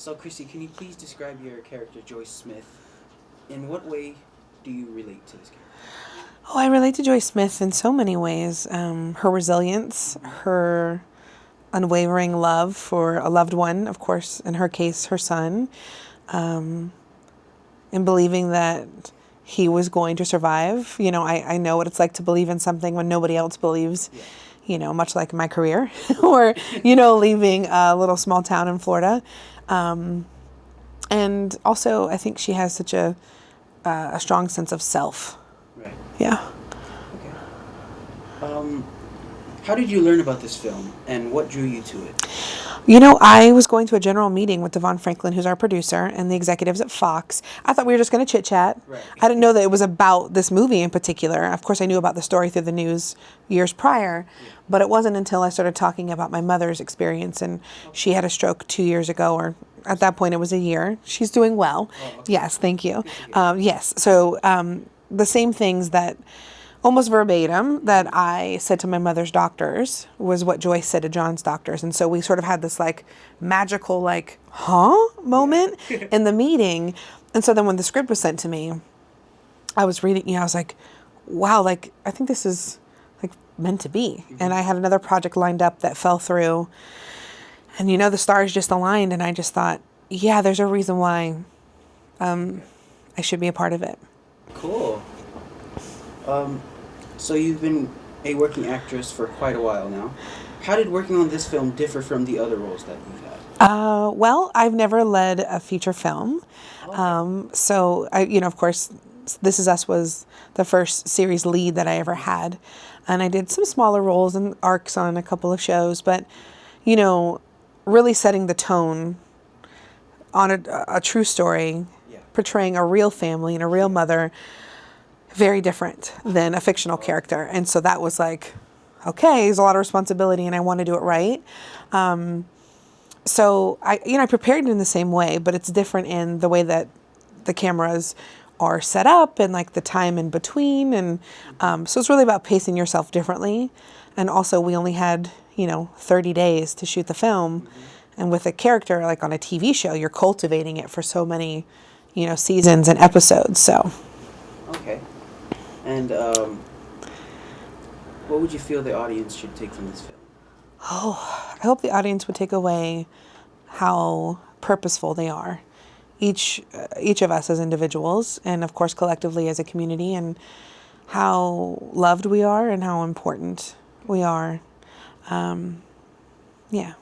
So, Chrissy, can you please describe your character, Joyce Smith? In what way do you relate to this character? Oh, I relate to Joyce Smith in so many ways. Her resilience, her unwavering love for a loved one, of course, in her case, her son, and believing that he was going to survive. You know, I know what it's like to believe in something when nobody else believes, you know, much like my career or, you know, leaving a little small town in Florida. And also, I think she has such a strong sense of self. Right. Yeah. Okay. How did you learn about this film, and what drew you to it? You know, I was going to a general meeting with Devon Franklin, who's our producer, and the executives at Fox. I thought we were just going to chit-chat. Right. I didn't know that it was about this movie in particular. Of course, I knew about the story through the news years prior, but it wasn't until I started talking about my mother's experience, and she had a stroke 2 years ago, or at that point it was a year. She's doing well. Oh, okay. Yes, thank you. Yes, so the same things that almost verbatim that I said to my mother's doctors was what Joyce said to John's doctors. And so we sort of had this like magical, like, moment in the meeting. And so then when the script was sent to me, I was reading, you know, I was like, wow, like, I think this is like meant to be. And I had another project lined up that fell through, and, you know, the stars just aligned. And I just thought, yeah, there's a reason why I should be a part of it. Cool. So you've been a working actress for quite a while now. How did working on this film differ from the other roles that you've had? Well, I've never led a feature film. Okay. So, you know, of course, This Is Us was the first series lead that I ever had. And I did some smaller roles and arcs on a couple of shows. But, you know, really setting the tone on a true story, portraying a real family and a real mother, very different than a fictional character. And so that was like, okay, there's a lot of responsibility and I want to do it right. So I prepared it in the same way, but it's different in the way that the cameras are set up and like the time in between. And so it's really about pacing yourself differently. And also we only had, 30 days to shoot the film. And with a character like on a TV show, you're cultivating it for so many, seasons and episodes. So. Okay. And what would you feel the audience should take from this film? Oh, I hope the audience would take away how purposeful they are. Each of us as individuals, and of course collectively as a community, and how loved we are and how important we are. Yeah.